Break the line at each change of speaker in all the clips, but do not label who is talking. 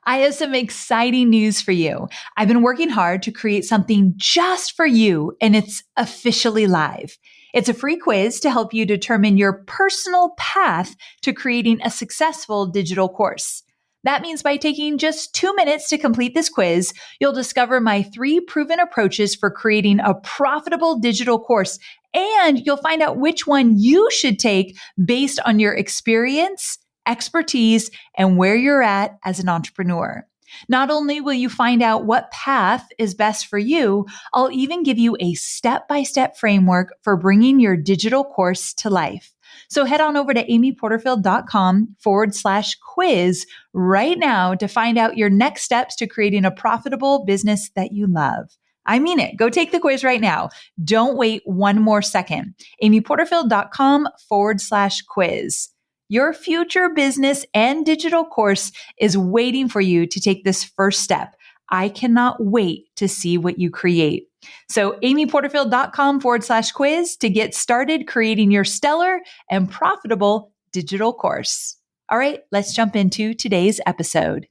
I have some exciting news for you. I've been working hard to create something just for you, and it's officially live. It's a free quiz to help you determine your personal path to creating a successful digital course. That means by taking just 2 minutes to complete this quiz, you'll discover my 3 proven approaches for creating a profitable digital course, and you'll find out which one you should take based on your experience, expertise, and where you're at as an entrepreneur. Not only will you find out what path is best for you, I'll even give you a step-by-step framework for bringing your digital course to life. So head on over to amyporterfield.com/quiz right now to find out your next steps to creating a profitable business that you love. I mean it. Go take the quiz right now. Don't wait one more second. amyporterfield.com/quiz. Your future business and digital course is waiting for you to take this first step. I cannot wait to see what you create. So amyporterfield.com/quiz to get started creating your stellar and profitable digital course. All right, let's jump into today's episode.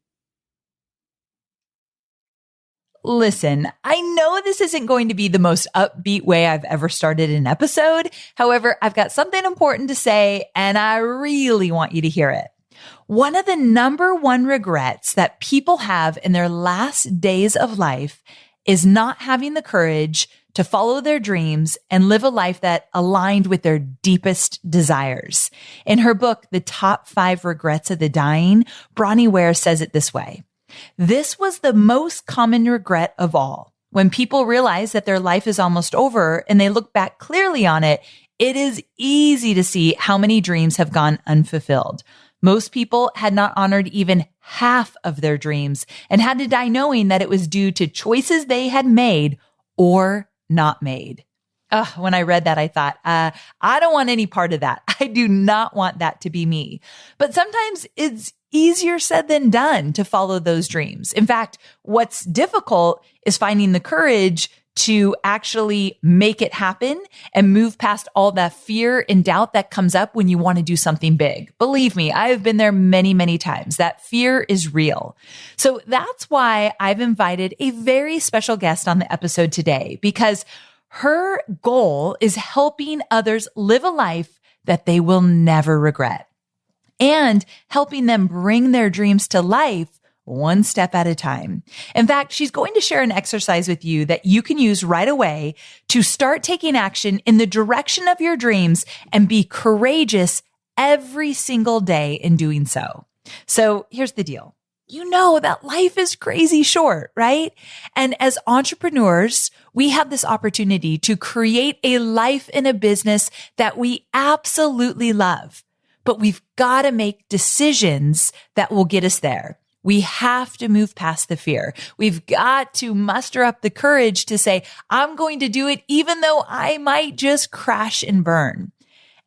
Listen, I know this isn't going to be the most upbeat way I've ever started an episode. However, I've got something important to say, and I really want you to hear it. One of the number one regrets that people have in their last days of life is not having the courage to follow their dreams and live a life that aligned with their deepest desires. In her book, The Top 5 Regrets of the Dying, Bronnie Ware says it this way. This was the most common regret of all. When people realize that their life is almost over and they look back clearly on it, it is easy to see how many dreams have gone unfulfilled. Most people had not honored even half of their dreams and had to die knowing that it was due to choices they had made or not made. When I read that, I thought, I don't want any part of that. I do not want that to be me. But sometimes it's easier said than done to follow those dreams. In fact, what's difficult is finding the courage to actually make it happen and move past all that fear and doubt that comes up when you want to do something big. Believe me, I have been there many, many times. That fear is real. So that's why I've invited a very special guest on the episode today, because her goal is helping others live a life that they will never regret and helping them bring their dreams to life one step at a time. In fact, she's going to share an exercise with you that you can use right away to start taking action in the direction of your dreams and be courageous every single day in doing so. So here's the deal. You know that life is crazy short, right? And as entrepreneurs, we have this opportunity to create a life in a business that we absolutely love. But we've got to make decisions that will get us there. We have to move past the fear. We've got to muster up the courage to say, I'm going to do it even though I might just crash and burn.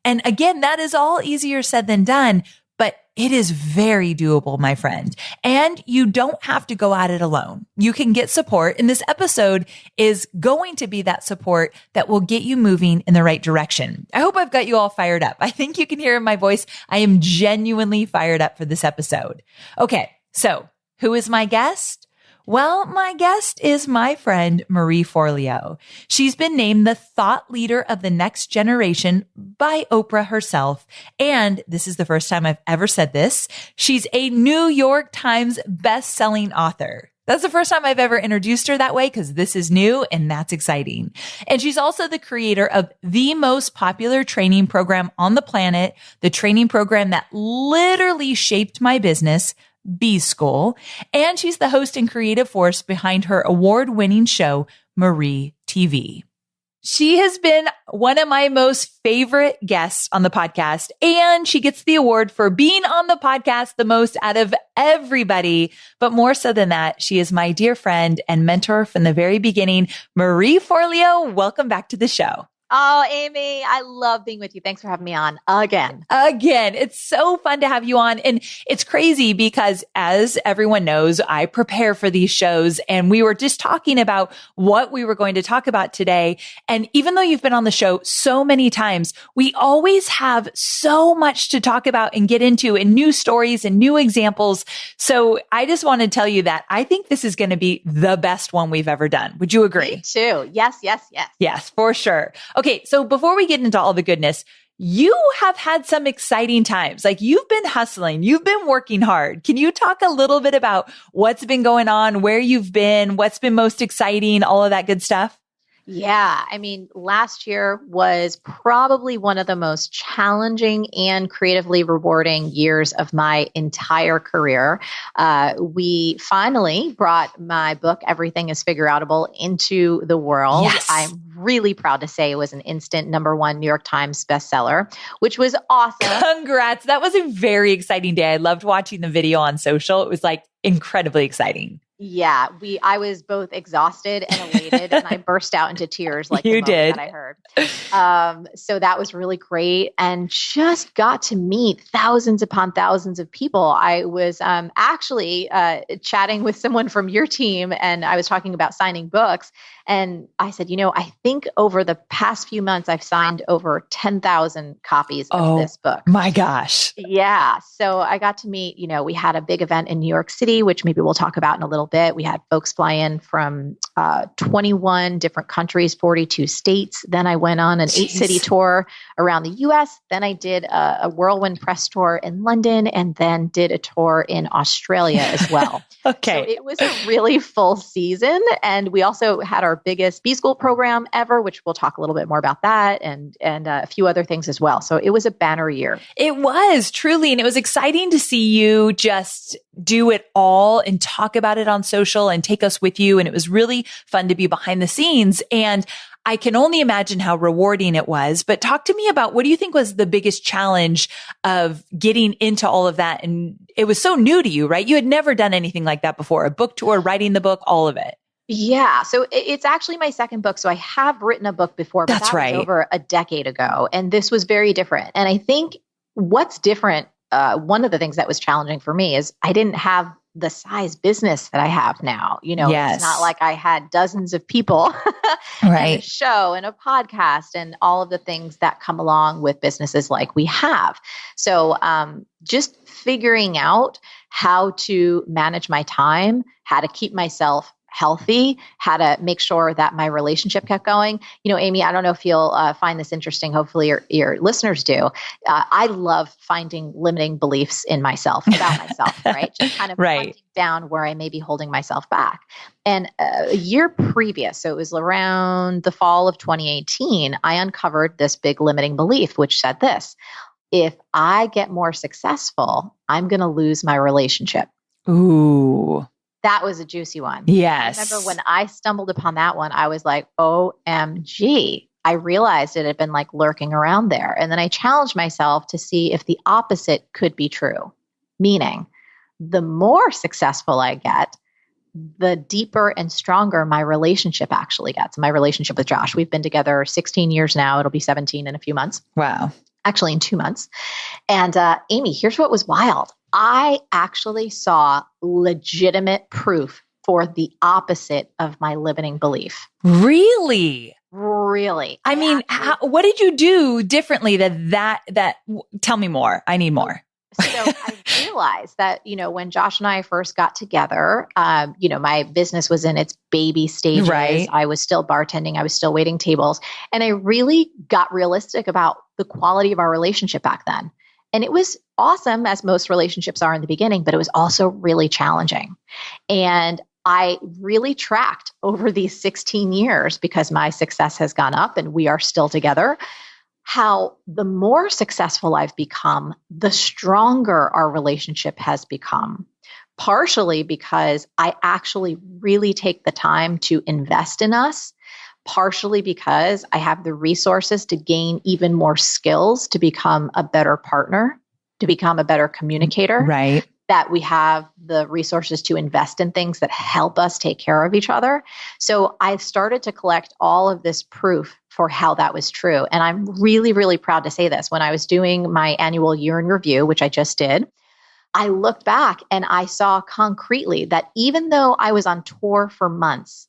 And again, that is all easier said than done, but it is very doable, my friend. And you don't have to go at it alone. You can get support, and this episode is going to be that support that will get you moving in the right direction. I hope I've got you all fired up. I think you can hear in my voice, I am genuinely fired up for this episode. Okay, so who is my guest? Well, my guest is my friend, Marie Forleo. She's been named the thought leader of the next generation by Oprah herself. And this is the first time I've ever said this. She's a New York Times best-selling author. That's the first time I've ever introduced her that way because this is new and that's exciting. And she's also the creator of the most popular training program on the planet, the training program that literally shaped my business, B School, and she's the host and creative force behind her award-winning show, Marie TV. She has been one of my most favorite guests on the podcast, and she gets the award for being on the podcast the most out of everybody. But more so than that, she is my dear friend and mentor from the very beginning. Marie Forleo, welcome back to the show.
Oh, Amy, I love being with you. Thanks for having me on again.
Again, it's so fun to have you on. And it's crazy because as everyone knows, I prepare for these shows and we were just talking about what we were going to talk about today. And even though you've been on the show so many times, we always have so much to talk about and get into and new stories and new examples. So I just want to tell you that I think this is going to be the best one we've ever done. Would you agree?
Me too. Yes, yes, yes.
Yes, for sure. Okay. So before we get into all the goodness, you have had some exciting times. Like you've been hustling, you've been working hard. Can you talk a little bit about what's been going on, where you've been, what's been most exciting, all of that good stuff?
Yeah. I mean, last year was probably one of the most challenging and creatively rewarding years of my entire career. We finally brought my book, Everything is Figureoutable, into the world.
Yes.
I'm really proud to say it was an instant #1 New York Times bestseller, which was awesome.
Congrats. That was a very exciting day. I loved watching the video on social. It was like incredibly exciting.
Yeah, I was both exhausted and elated, and I burst out into tears like
you
the moment
did.
that I heard. So that was really great, and just got to meet thousands upon thousands of people. I was actually chatting with someone from your team, and I was talking about signing books. And I said, I think over the past few months, I've signed over 10,000 copies of this book.
My gosh.
Yeah. So I got to meet, we had a big event in New York City, which maybe we'll talk about in a little bit. We had folks fly in from 21 different countries, 42 states. Then I went on an 8-city tour around the US. Then I did a whirlwind press tour in London, and then did a tour in Australia as well.
Okay.
So it was a really full season. And we also had our biggest B-School program ever, which we'll talk a little bit more about that, and a few other things as well. So it was a banner year.
It was truly. And it was exciting to see you just do it all and talk about it on social and take us with you. And it was really fun to be behind the scenes. And I can only imagine how rewarding it was. But talk to me about, what do you think was the biggest challenge of getting into all of that? And it was so new to you, right? You had never done anything like that before, a book tour, writing the book, all of it.
Yeah. So it's actually my second book. So I have written a book before, but
That's
that
right.
was over a decade ago. And this was very different. And I think what's different, one of the things that was challenging for me is I didn't have the size business that I have now.
Yes.
It's not like I had dozens of people
Right.
and a show and a podcast and all of the things that come along with businesses like we have. So just figuring out how to manage my time, how to keep myself healthy, how to make sure that my relationship kept going. Amy, I don't know if you'll find this interesting. Hopefully your listeners do. I love finding limiting beliefs in myself, about myself, right? Just kind of hunting down where I may be holding myself back. And a year previous, so it was around the fall of 2018, I uncovered this big limiting belief, which said this: if I get more successful, I'm going to lose my relationship.
Ooh.
That was a juicy one.
Yes.
I remember when I stumbled upon that one, I was like, OMG. I realized it had been like lurking around there. And then I challenged myself to see if the opposite could be true. Meaning, the more successful I get, the deeper and stronger my relationship actually gets. My relationship with Josh. We've been together 16 years now. It'll be 17 in a few months.
Wow.
Actually, in 2 months. And Amy, here's what was wild. I actually saw legitimate proof for the opposite of my limiting belief.
Really?
Really.
I mean, what did you do differently that tell me more. I need more.
So I realized that, when Josh and I first got together, my business was in its baby stages.
Right.
I was still bartending. I was still waiting tables. And I really got realistic about the quality of our relationship back then. And it was awesome, as most relationships are in the beginning, but it was also really challenging. And I really tracked over these 16 years, because my success has gone up and we are still together, how the more successful I've become, the stronger our relationship has become. Partially because I actually really take the time to invest in us. Partially because I have the resources to gain even more skills to become a better partner, to become a better communicator.
Right.
That we have the resources to invest in things that help us take care of each other. So I started to collect all of this proof for how that was true. And I'm really, really proud to say this. When I was doing my annual year in review, which I just did, I looked back and I saw concretely that even though I was on tour for months,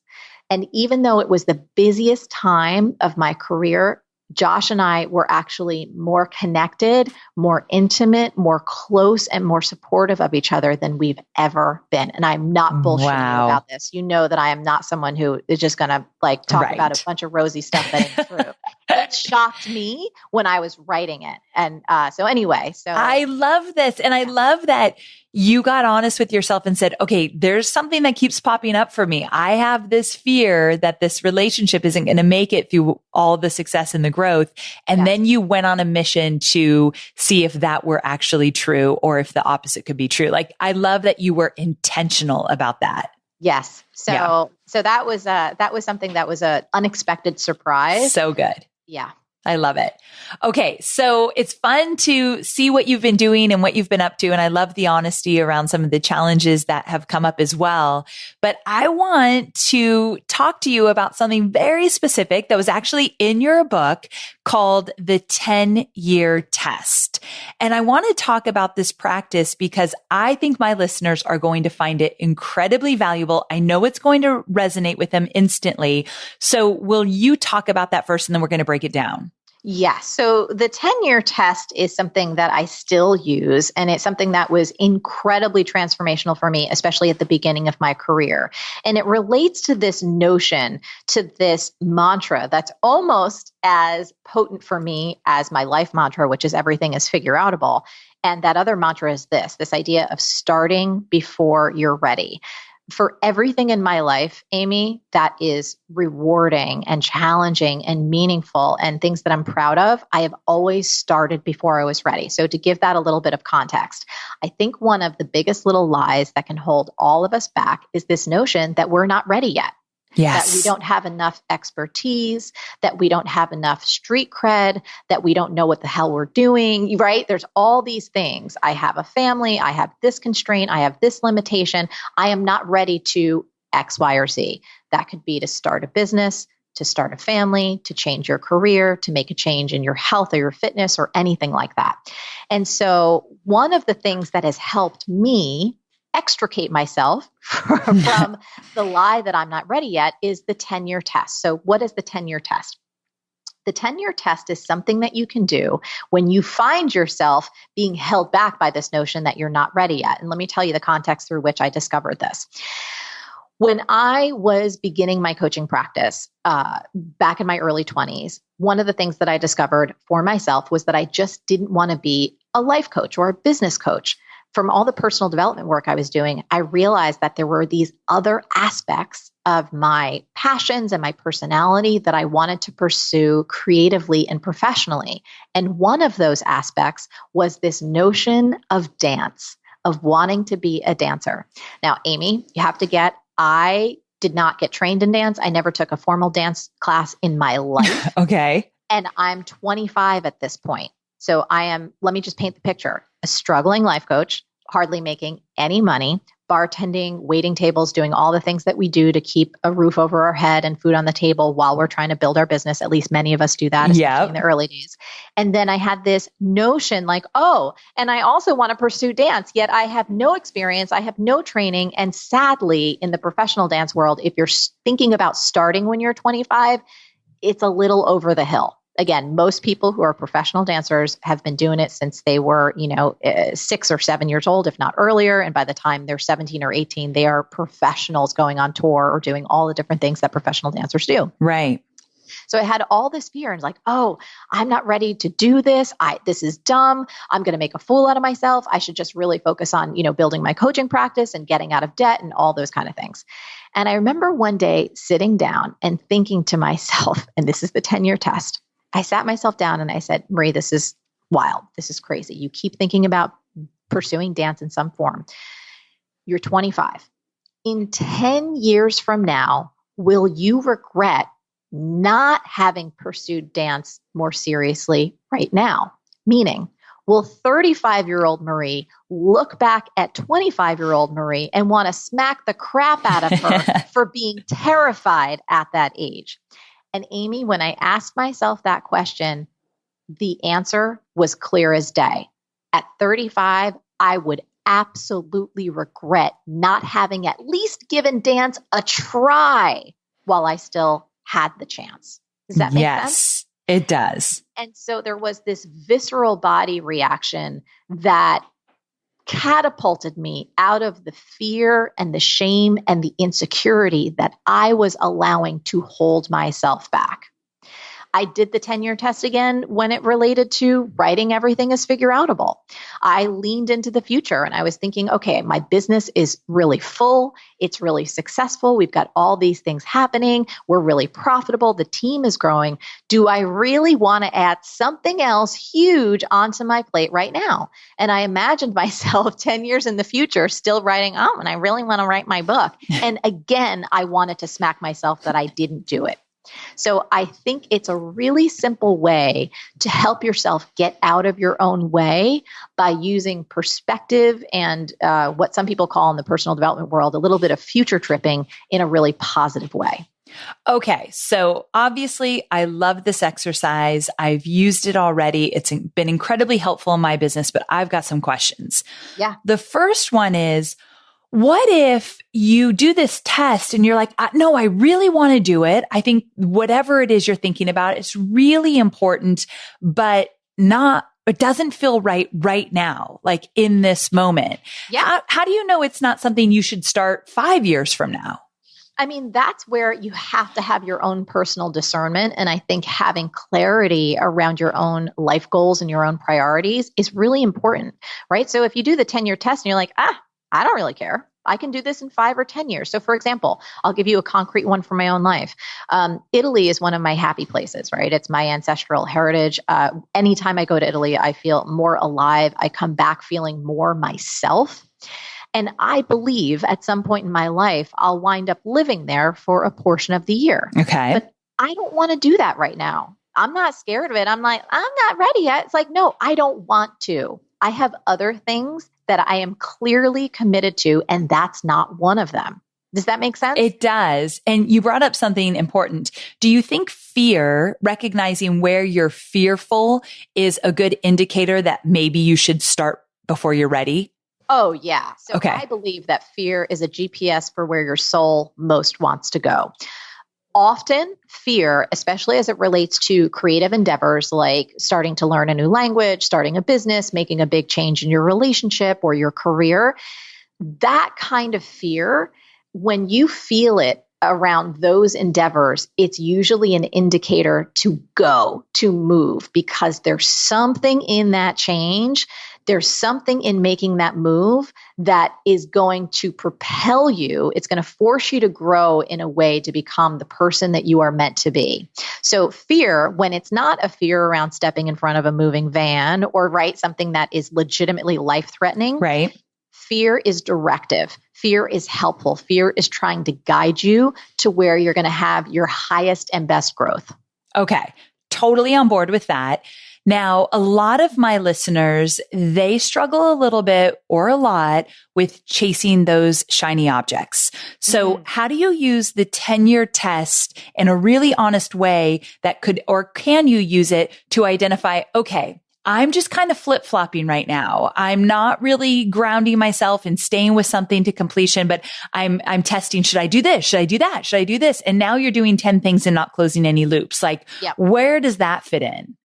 and even though it was the busiest time of my career, Josh and I were actually more connected, more intimate, more close, and more supportive of each other than we've ever been. And I'm not bullshitting you about this. You know that I am not someone who is just going to like talk about a bunch of rosy stuff that ain't true. It shocked me when I was writing it. And so I
love this. And I love that you got honest with yourself and said, okay, there's something that keeps popping up for me. I have this fear that this relationship isn't going to make it through all the success and the growth. And then you went on a mission to see if that were actually true or if the opposite could be true. Like, I love that you were intentional about that.
Yes. So that was something that was an unexpected surprise.
So good.
Yeah.
I love it. Okay. So it's fun to see what you've been doing and what you've been up to. And I love the honesty around some of the challenges that have come up as well. But I want to talk to you about something very specific that was actually in your book called the 10-year test. And I want to talk about this practice because I think my listeners are going to find it incredibly valuable. I know it's going to resonate with them instantly. So will you talk about that first and then we're going to break it down?
Yes. So the 10-year test is something that I still use, and it's something that was incredibly transformational for me, especially at the beginning of my career. And it relates to this notion, to this mantra that's almost as potent for me as my life mantra, which is everything is figure outable. And that other mantra is this idea of starting before you're ready. For everything in my life, Amy, that is rewarding and challenging and meaningful and things that I'm proud of, I have always started before I was ready. So to give that a little bit of context, I think one of the biggest little lies that can hold all of us back is this notion that we're not ready yet.
Yes.
That we don't have enough expertise, that we don't have enough street cred, that we don't know what the hell we're doing, right? There's all these things. I have a family. I have this constraint. I have this limitation. I am not ready to X, Y, or Z. That could be to start a business, to start a family, to change your career, to make a change in your health or your fitness or anything like that. And so one of the things that has helped me extricate myself from the lie that I'm not ready yet is the 10-year test. So what is the 10-year test? The 10-year test is something that you can do when you find yourself being held back by this notion that you're not ready yet. And let me tell you the context through which I discovered this. When I was beginning my coaching practice back in my early 20s, one of the things that I discovered for myself was that I just didn't want to be a life coach or a business coach. From all the personal development work I was doing, I realized that there were these other aspects of my passions and my personality that I wanted to pursue creatively and professionally. And one of those aspects was this notion of dance, of wanting to be a dancer. Now, Amy, you have to get, I did not get trained in dance. I never took a formal dance class in my life.
Okay.
And I'm 25 at this point. So let me just paint the picture. A struggling life coach, hardly making any money, bartending, waiting tables, doing all the things that we do to keep a roof over our head and food on the table while we're trying to build our business. At least many of us do that, especially in the early days. And then I had this notion like, oh, and I also want to pursue dance, yet I have no experience. I have no training. And sadly, in the professional dance world, if you're thinking about starting when you're 25, it's a little over the hill. Again, most people who are professional dancers have been doing it since they were, 6 or 7 years old, if not earlier. And by the time they're 17 or 18, they are professionals going on tour or doing all the different things that professional dancers do.
Right.
So I had all this fear and like, oh, I'm not ready to do this. This is dumb. I'm going to make a fool out of myself. I should just really focus on, building my coaching practice and getting out of debt and all those kind of things. And I remember one day sitting down and thinking to myself, and this is the 10-year test. I sat myself down and I said, Marie, this is wild. This is crazy. You keep thinking about pursuing dance in some form. You're 25. In 10 years from now, will you regret not having pursued dance more seriously right now? Meaning, will 35-year-old Marie look back at 25-year-old Marie and want to smack the crap out of her for being terrified at that age? And Amy, when I asked myself that question, the answer was clear as day. At 35, I would absolutely regret not having at least given dance a try while I still had the chance. Does that make sense?
Yes, it does.
And so there was this visceral body reaction that catapulted me out of the fear and the shame and the insecurity that I was allowing to hold myself back. I did the 10-year test again when it related to writing everything as figure outable. I leaned into the future and I was thinking, okay, my business is really full. It's really successful. We've got all these things happening. We're really profitable. The team is growing. Do I really want to add something else huge onto my plate right now? And I imagined myself 10 years in the future still writing, and I really want to write my book. And again, I wanted to smack myself that I didn't do it. So I think it's a really simple way to help yourself get out of your own way by using perspective and what some people call in the personal development world, a little bit of future tripping in a really positive way.
Okay. So obviously I love this exercise. I've used it already. It's been incredibly helpful in my business, but I've got some questions.
Yeah.
The first one is, what if you do this test and you're like, no, I really want to do it. I think whatever it is you're thinking about, it's really important, but it doesn't feel right now, like in this moment.
Yeah.
How do you know it's not something you should start 5 years from now?
I mean, that's where you have to have your own personal discernment. And I think having clarity around your own life goals and your own priorities is really important, right? So if you do the 10-year test and you're like, I don't really care. I can do this in 5 or 10 years. So for example, I'll give you a concrete one from my own life. Italy is one of my happy places, right? It's my ancestral heritage. Anytime I go to Italy, I feel more alive. I come back feeling more myself. And I believe at some point in my life, I'll wind up living there for a portion of the year.
Okay.
But I don't want to do that right now. I'm not scared of it. I'm like, I'm not ready yet. It's like, no, I don't want to. I have other things that I am clearly committed to, and that's not one of them. Does that make sense?
It does. And you brought up something important. Do you think fear, recognizing where you're fearful, is a good indicator that maybe you should start before you're ready?
Oh, yeah. So
okay.
I believe that fear is a GPS for where your soul most wants to go. Often fear, especially as it relates to creative endeavors like starting to learn a new language, starting a business, making a big change in your relationship or your career, that kind of fear, when you feel it around those endeavors, it's usually an indicator to go, to move, because there's something in that change. There's something in making that move that is going to propel you. It's going to force you to grow in a way to become the person that you are meant to be. So fear, when it's not a fear around stepping in front of a moving van or something that is legitimately life-threatening,
right?
Fear is directive. Fear is helpful. Fear is trying to guide you to where you're going to have your highest and best growth.
Okay. Totally on board with that. Now, a lot of my listeners, they struggle a little bit or a lot with chasing those shiny objects. So how do you use the 10-year test in a really honest way that could, or can you use it to identify, okay, I'm just kind of flip-flopping right now. I'm not really grounding myself and staying with something to completion, but I'm testing, should I do this? Should I do that? Should I do this? And now you're doing 10 things and not closing any loops. Like, where does that fit in?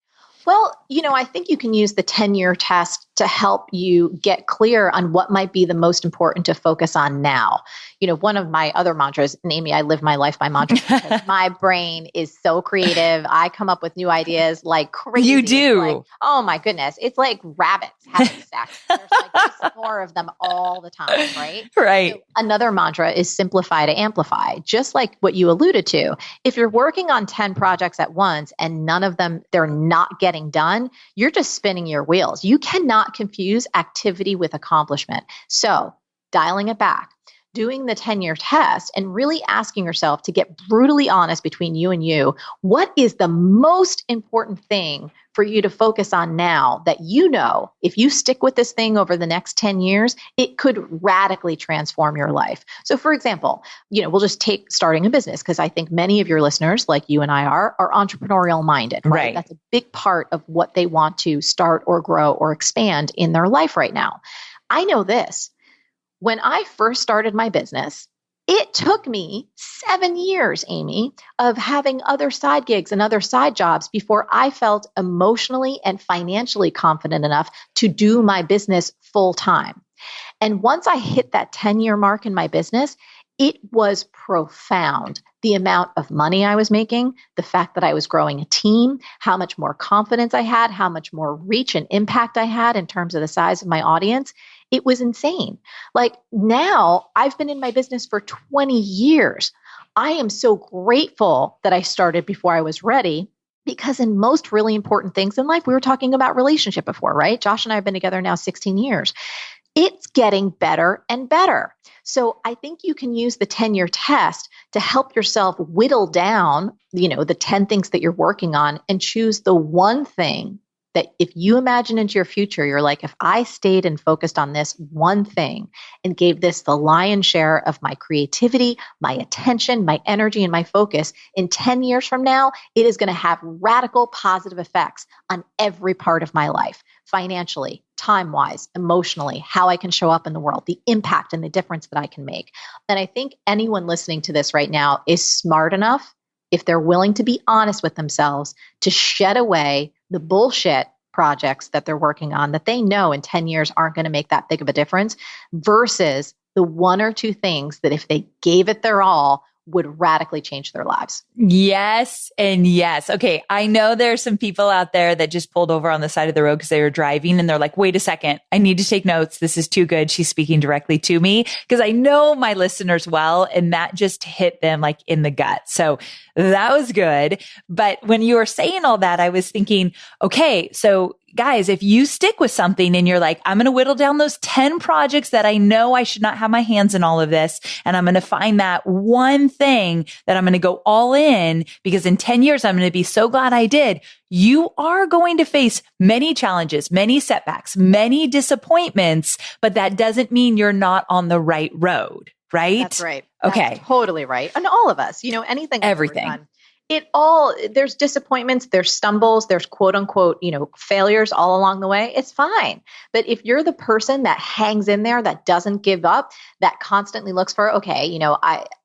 Well, I think you can use the 10-year test to help you get clear on what might be the most important to focus on now. One of my other mantras, and Amy, I live my life by mantras because my brain is so creative. I come up with new ideas like crazy.
You do.
Like, oh my goodness. It's like rabbits having sex. There's just more of them all the time, right?
Right.
So another mantra is simplify to amplify, just like what you alluded to. If you're working on 10 projects at once and none of them, they're not getting done, you're just spinning your wheels. You cannot confuse activity with accomplishment. So dialing it back. doing the 10-year test and really asking yourself to get brutally honest between you and you, what is the most important thing for you to focus on now that you know if you stick with this thing over the next 10 years, it could radically transform your life. So for example, we'll just take starting a business because I think many of your listeners, like you and I are entrepreneurial minded, right? That's a big part of what they want to start or grow or expand in their life right now. I know this. When I first started my business, it took me 7 years, Amy, of having other side gigs and other side jobs before I felt emotionally and financially confident enough to do my business full time. And once I hit that 10-year mark in my business, it was profound. The amount of money I was making, the fact that I was growing a team, how much more confidence I had, how much more reach and impact I had in terms of the size of my audience. It was insane. Like now I've been in my business for 20 years. I am so grateful that I started before I was ready because in most really important things in life, we were talking about relationship before, right? Josh and I have been together now 16 years. It's getting better and better. So I think you can use the 10-year test to help yourself whittle down, the 10 things that you're working on and choose the one thing that if you imagine into your future, you're like, if I stayed and focused on this one thing and gave this the lion's share of my creativity, my attention, my energy, and my focus, in 10 years from now, it is going to have radical positive effects on every part of my life, financially, time-wise, emotionally, how I can show up in the world, the impact and the difference that I can make. And I think anyone listening to this right now is smart enough, if they're willing to be honest with themselves, to shed away the bullshit projects that they're working on that they know in 10 years aren't going to make that big of a difference versus the one or two things that if they gave it their all would radically change their lives.
Yes. And yes. Okay. I know there's some people out there that just pulled over on the side of the road because they were driving and they're like, wait a second, I need to take notes. This is too good. She's speaking directly to me because I know my listeners well. And that just hit them like in the gut. So that was good. But when you were saying all that, I was thinking, okay, so guys, if you stick with something and you're like, I'm going to whittle down those 10 projects that I know I should not have my hands in all of this. And I'm going to find that one thing that I'm going to go all in because in 10 years, I'm going to be so glad I did. You are going to face many challenges, many setbacks, many disappointments, but that doesn't mean you're not on the right road, right?
That's right.
Okay.
That's totally right. And all of us, anything.
Everything.
There's disappointments, there's stumbles, there's quote unquote, failures all along the way. It's fine. But if you're the person that hangs in there, that doesn't give up, that constantly looks for, okay,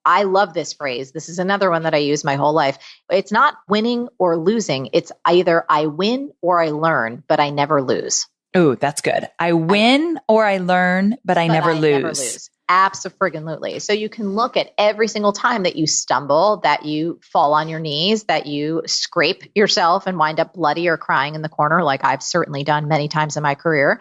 I love this phrase. This is another one that I use my whole life. It's not winning or losing. It's either I win or I learn, but I never lose.
Oh, that's good. I win or I learn, but I never lose.
Abso-friggin-lutely. So you can look at every single time that you stumble, that you fall on your knees, that you scrape yourself and wind up bloody or crying in the corner, like I've certainly done many times in my career.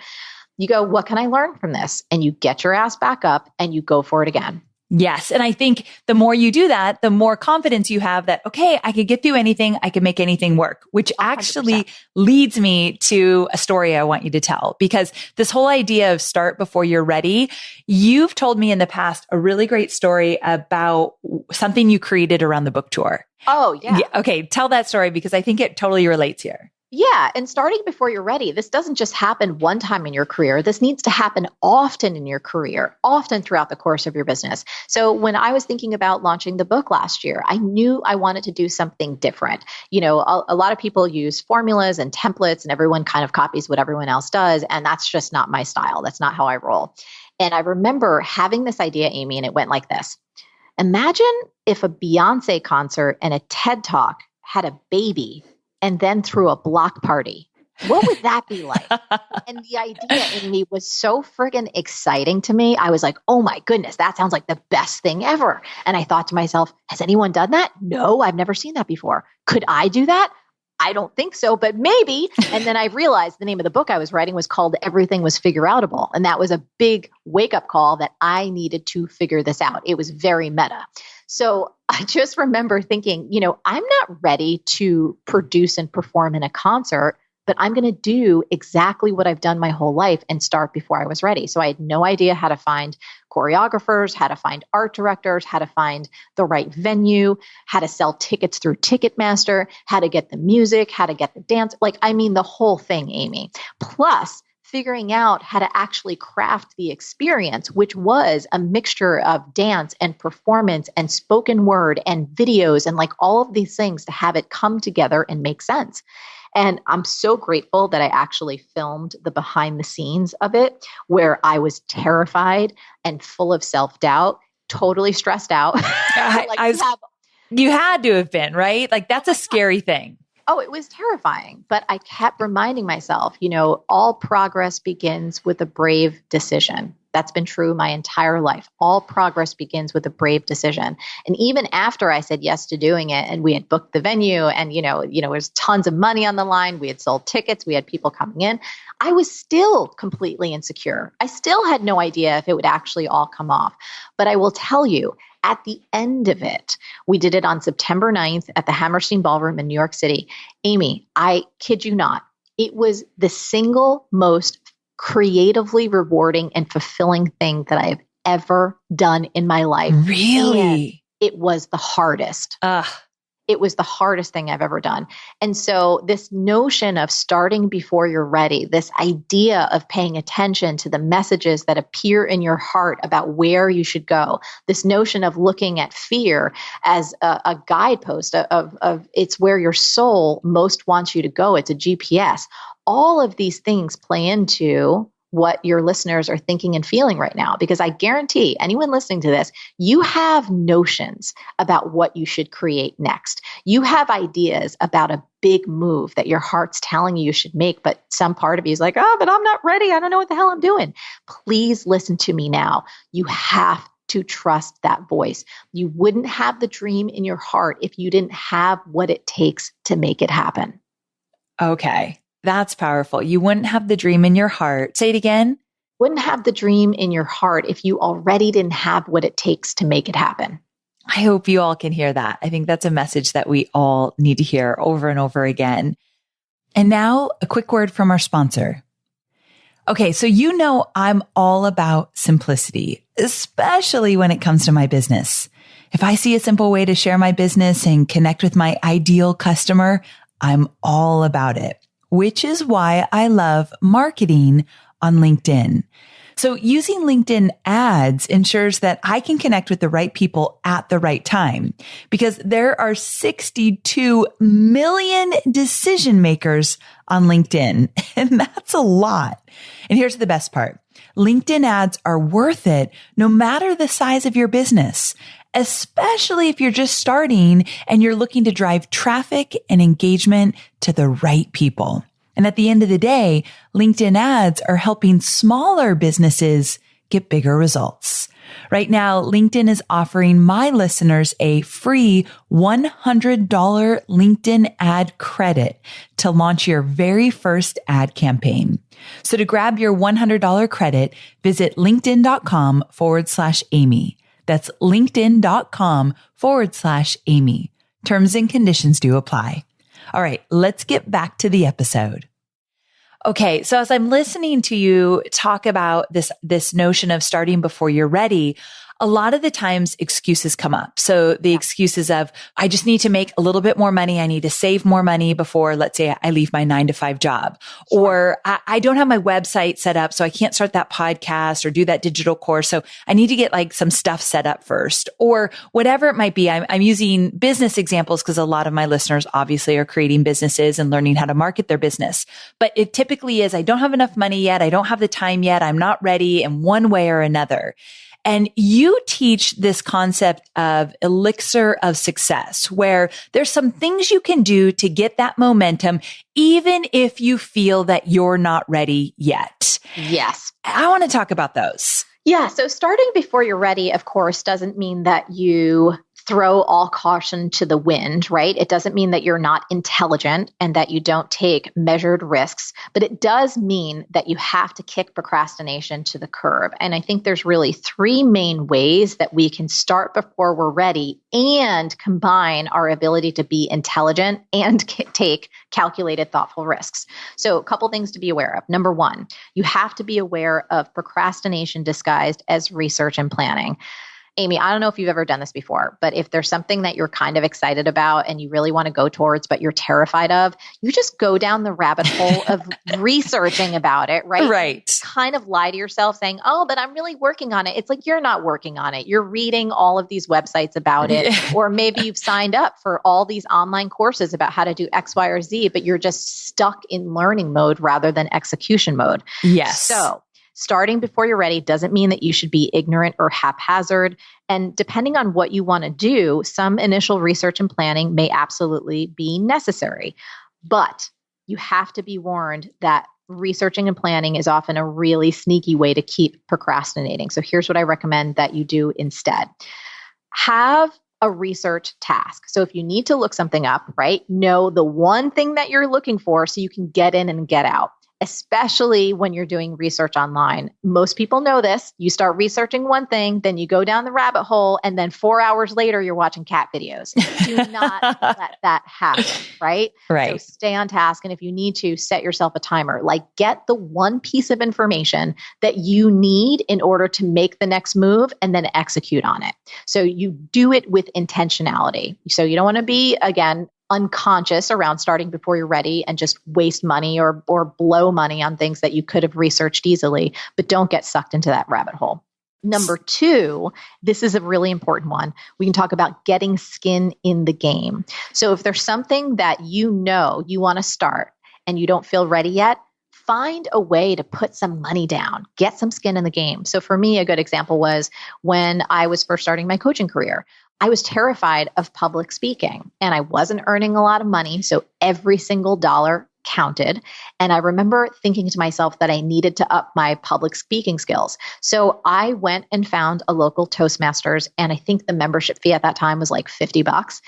You go, what can I learn from this? And you get your ass back up and you go for it again.
Yes. And I think the more you do that, the more confidence you have that, okay, I could get through anything. I can make anything work, which 100%. Actually leads me to a story I want you to tell, because this whole idea of start before you're ready, you've told me in the past a really great story about something you created around the book tour.
Oh, yeah.
Okay. Tell that story because I think it totally relates here.
Yeah. And starting before you're ready, this doesn't just happen one time in your career. This needs to happen often in your career, often throughout the course of your business. So when I was thinking about launching the book last year, I knew I wanted to do something different. A lot of people use formulas and templates and everyone kind of copies what everyone else does. And that's just not my style. That's not how I roll. And I remember having this idea, Amy, and it went like this. Imagine if a Beyonce concert and a TED Talk had a baby and then threw a block party. What would that be like? And the idea in me was so friggin' exciting to me. I was like, oh my goodness, that sounds like the best thing ever. And I thought to myself, has anyone done that? No, I've never seen that before. Could I do that? I don't think so, but maybe. And then I realized the name of the book I was writing was called Everything Was Figure-Outable. And that was a big wake-up call that I needed to figure this out. It was very meta. So I just remember thinking, I'm not ready to produce and perform in a concert, but but I'm going to do exactly what I've done my whole life and start before I was ready. So I had no idea how to find choreographers, how to find art directors, how to find the right venue, how to sell tickets through Ticketmaster, how to get the music, how to get the dance. The whole thing, Amy. Plus, figuring out how to actually craft the experience, which was a mixture of dance and performance and spoken word and videos and all of these things to have it come together and make sense. And I'm so grateful that I actually filmed the behind the scenes of it, where I was terrified and full of self-doubt, totally stressed out.
You had to have been, right? That's a scary thing.
Oh, it was terrifying. But I kept reminding myself, all progress begins with a brave decision. That's been true my entire life. All progress begins with a brave decision. And even after I said yes to doing it and we had booked the venue and, there was tons of money on the line, we had sold tickets, we had people coming in, I was still completely insecure. I still had no idea if it would actually all come off. But I will tell you, at the end of it, we did it on September 9th at the Hammerstein Ballroom in New York City. Amy, I kid you not, it was the single most creatively rewarding and fulfilling thing that I have ever done in my life.
Really?
And it was the hardest. It was the hardest thing I've ever done. And so this notion of starting before you're ready, this idea of paying attention to the messages that appear in your heart about where you should go, this notion of looking at fear as a guidepost of it's where your soul most wants you to go. It's a GPS. All of these things play into what your listeners are thinking and feeling right now, because I guarantee anyone listening to this, you have notions about what you should create next. You have ideas about a big move that your heart's telling you should make, but some part of you is like, oh, but I'm not ready. I don't know what the hell I'm doing. Please listen to me now. You have to trust that voice. You wouldn't have the dream in your heart if you didn't have what it takes to make it happen.
Okay. That's powerful. You wouldn't have the dream in your heart. Say it again.
Wouldn't have the dream in your heart if you already didn't have what it takes to make it happen.
I hope you all can hear that. I think that's a message that we all need to hear over and over again. And now a quick word from our sponsor. Okay. So I'm all about simplicity, especially when it comes to my business. If I see a simple way to share my business and connect with my ideal customer, I'm all about it. Which is why I love marketing on LinkedIn. So using LinkedIn ads ensures that I can connect with the right people at the right time, because there are 62 million decision makers on LinkedIn, and that's a lot. And here's the best part. LinkedIn ads are worth it no matter the size of your business, especially if you're just starting and you're looking to drive traffic and engagement to the right people. And at the end of the day, LinkedIn ads are helping smaller businesses get bigger results. Right now, LinkedIn is offering my listeners a free $100 LinkedIn ad credit to launch your very first ad campaign. So to grab your $100 credit, visit linkedin.com/Amy. That's linkedin.com/Amy. Terms and conditions do apply. All right, let's get back to the episode. Okay. So as I'm listening to you talk about this notion of starting before you're ready, a lot of the times excuses come up. So the excuses of, I just need to make a little bit more money. I need to save more money before, let's say, I leave my 9-to-5 job, or I don't have my website set up, so I can't start that podcast or do that digital course. So I need to get some stuff set up first, or whatever it might be. I'm using business examples because a lot of my listeners obviously are creating businesses and learning how to market their business. But it typically is, I don't have enough money yet. I don't have the time yet. I'm not ready in one way or another. And you teach this concept of elixir of success, where there's some things you can do to get that momentum, even if you feel that you're not ready yet.
Yes.
I want to talk about those.
Yeah. So starting before you're ready, of course, doesn't mean that you throw all caution to the wind, right? It doesn't mean that you're not intelligent and that you don't take measured risks, but it does mean that you have to kick procrastination to the curb. And I think there's really three main ways that we can start before we're ready and combine our ability to be intelligent and take calculated, thoughtful risks. So a couple things to be aware of. Number one, you have to be aware of procrastination disguised as research and planning. Amy, I don't know if you've ever done this before, but if there's something that you're kind of excited about and you really want to go towards, but you're terrified of, you just go down the rabbit hole of researching about it, right?
Right.
You kind of lie to yourself saying, oh, but I'm really working on it. It's like, you're not working on it. You're reading all of these websites about it, or maybe you've signed up for all these online courses about how to do X, Y, or Z, but you're just stuck in learning mode rather than execution mode.
Yes.
So starting before you're ready doesn't mean that you should be ignorant or haphazard. And depending on what you want to do, some initial research and planning may absolutely be necessary. But you have to be warned that researching and planning is often a really sneaky way to keep procrastinating. So here's what I recommend that you do instead. Have a research task. So if you need to look something up, right, know the one thing that you're looking for so you can get in and get out. Especially when you're doing research online. Most people know this. You start researching one thing, then you go down the rabbit hole, and then 4 hours later, you're watching cat videos. Do not let that happen, right?
Right.
So stay on task. And if you need to, set yourself a timer. Like, get the one piece of information that you need in order to make the next move and then execute on it. So you do it with intentionality. So you don't want to be, again, unconscious around starting before you're ready and just waste money or blow money on things that you could have researched easily, but don't get sucked into that rabbit hole. Number two, this is a really important one. We can talk about getting skin in the game. So if there's something that you know you want to start and you don't feel ready yet, find a way to put some money down, get some skin in the game. So for me, a good example was when I was first starting my coaching career. I was terrified of public speaking and I wasn't earning a lot of money. So every single dollar counted. And I remember thinking to myself that I needed to up my public speaking skills. So I went and found a local Toastmasters. And I think the membership fee at that time was like $50.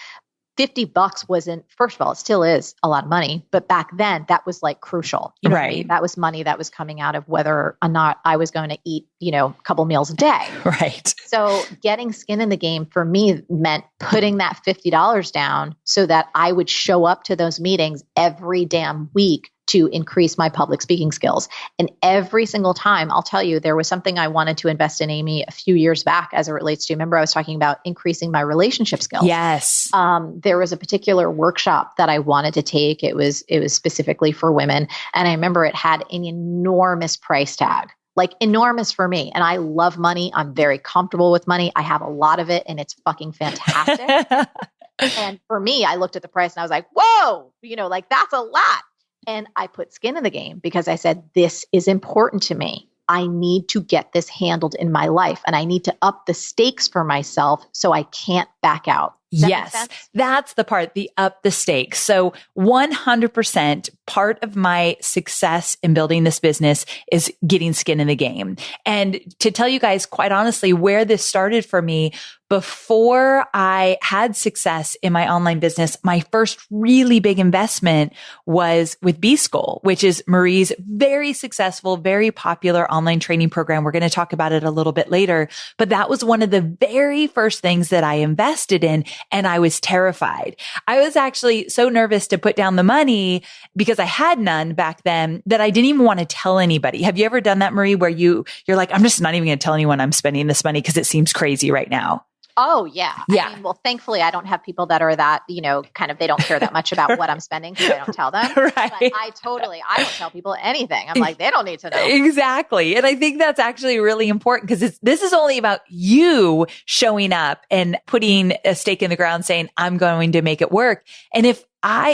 $50 wasn't, first of all, it still is a lot of money, but back then that was like crucial. You know what I mean? That was money that was coming out of whether or not I was going to eat, a couple meals a day.
Right.
So getting skin in the game for me meant putting that $50 down so that I would show up to those meetings every damn week to increase my public speaking skills. And every single time, I'll tell you, there was something I wanted to invest in, Amy, a few years back as it relates to, remember I was talking about increasing my relationship skills.
Yes.
There was a particular workshop that I wanted to take. It was specifically for women. And I remember it had an enormous price tag, like enormous for me. And I love money. I'm very comfortable with money. I have a lot of it and it's fucking fantastic. And for me, I looked at the price and I was like, whoa, like that's a lot. And I put skin in the game because I said, this is important to me. I need to get this handled in my life and I need to up the stakes for myself so I can't back out.
Yes, that's the part, the up the stakes. So 100% part of my success in building this business is getting skin in the game. And to tell you guys, quite honestly, where this started for me, before I had success in my online business, my first really big investment was with B-School, which is Marie's very successful, very popular online training program. We're going to talk about it a little bit later, but that was one of the very first things that I invested in. And I was terrified. I was actually so nervous to put down the money because I had none back then that I didn't even want to tell anybody. Have you ever done that, Marie, where you're like, I'm just not even going to tell anyone I'm spending this money because it seems crazy right now?
Oh, yeah.
Yeah.
I mean, well, thankfully, I don't have people that are that, kind of, they don't care that much about what I'm spending because I don't tell them.
Right.
But I don't tell people anything. I'm like, they don't need to know.
Exactly. And I think that's actually really important because this is only about you showing up and putting a stake in the ground saying, I'm going to make it work. And if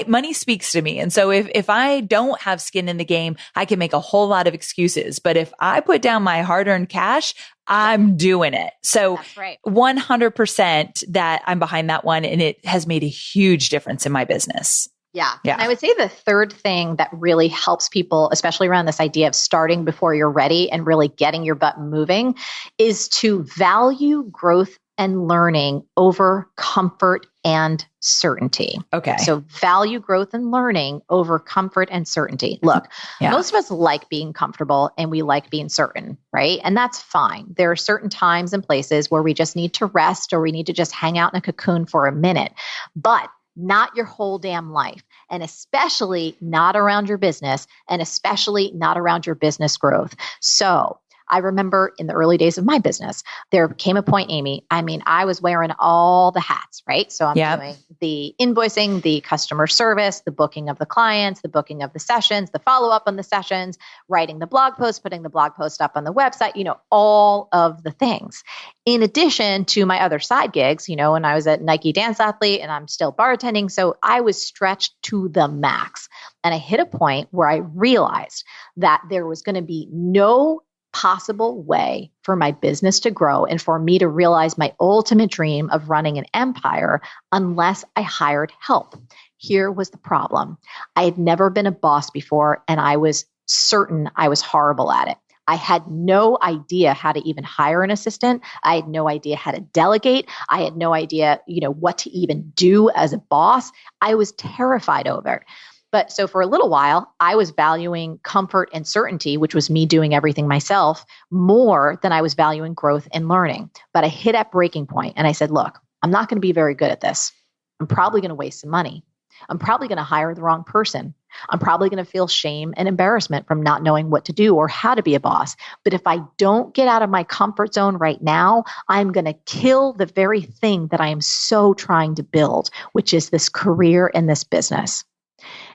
money speaks to me. And so if I don't have skin in the game, I can make a whole lot of excuses. But if I put down my hard-earned cash, I'm doing it. So
that's right.
100% that I'm behind that one. And it has made a huge difference in my business.
Yeah. And I would say the third thing that really helps people, especially around this idea of starting before you're ready and really getting your butt moving, is to value growth and learning over comfort and certainty.
Okay.
So value growth and learning over comfort and certainty. Look, most of us like being comfortable and we like being certain, right? And that's fine. There are certain times and places where we just need to rest or we need to just hang out in a cocoon for a minute, but not your whole damn life. And especially not around your business, and especially not around your business growth. So I remember in the early days of my business, there came a point, Amy, I was wearing all the hats, right? So I'm doing the invoicing, the customer service, the booking of the clients, the booking of the sessions, the follow-up on the sessions, writing the blog post, putting the blog post up on the website, all of the things. In addition to my other side gigs, when I was a Nike dance athlete and I'm still bartending. So I was stretched to the max. And I hit a point where I realized that there was going to be no possible way for my business to grow and for me to realize my ultimate dream of running an empire unless I hired help. Here was the problem. I had never been a boss before, and I was certain I was horrible at it. I had no idea how to even hire an assistant. I had no idea how to delegate. I had no idea, what to even do as a boss. I was terrified over it. But so for a little while, I was valuing comfort and certainty, which was me doing everything myself, more than I was valuing growth and learning. But I hit that breaking point and I said, look, I'm not going to be very good at this. I'm probably going to waste some money. I'm probably going to hire the wrong person. I'm probably going to feel shame and embarrassment from not knowing what to do or how to be a boss. But if I don't get out of my comfort zone right now, I'm going to kill the very thing that I am so trying to build, which is this career and this business.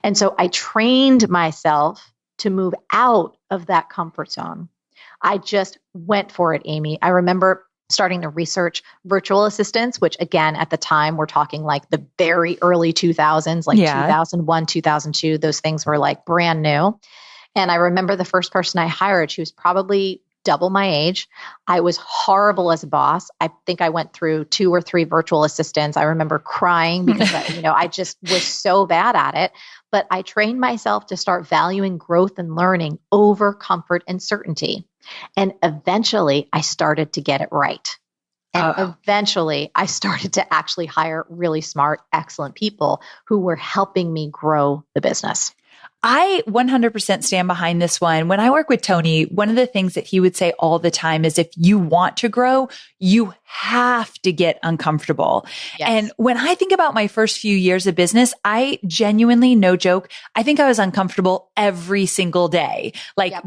And so I trained myself to move out of that comfort zone. I just went for it, Amy. I remember starting to research virtual assistants, which again, at the time, we're talking like the very early 2000s, like 2001, 2002, those things were like brand new. And I remember the first person I hired, she was probably double my age. I was horrible as a boss. I think I went through 2 or 3 virtual assistants. I remember crying because I just was so bad at it. But I trained myself to start valuing growth and learning over comfort and certainty. And eventually I started to get it right. And eventually I started to actually hire really smart, excellent people who were helping me grow the business.
I 100% stand behind this one. When I work with Tony, one of the things that he would say all the time is if you want to grow, you have to get uncomfortable. Yes. And when I think about my first few years of business, I genuinely, no joke, I think I was uncomfortable every single day.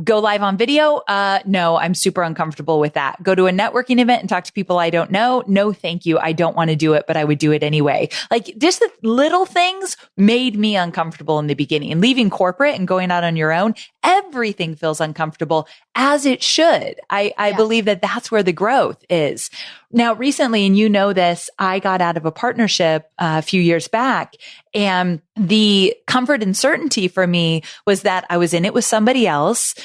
Go live on video. No, I'm super uncomfortable with that. Go to a networking event and talk to people I don't know. No, thank you. I don't want to do it, but I would do it anyway. Just the little things made me uncomfortable in the beginning. And leaving corporate and going out on your own, everything feels uncomfortable, as it should. I believe that that's where the growth is. Now, recently, and you know this, I got out of a partnership a few years back, and the comfort and certainty for me was that I was in it with somebody else.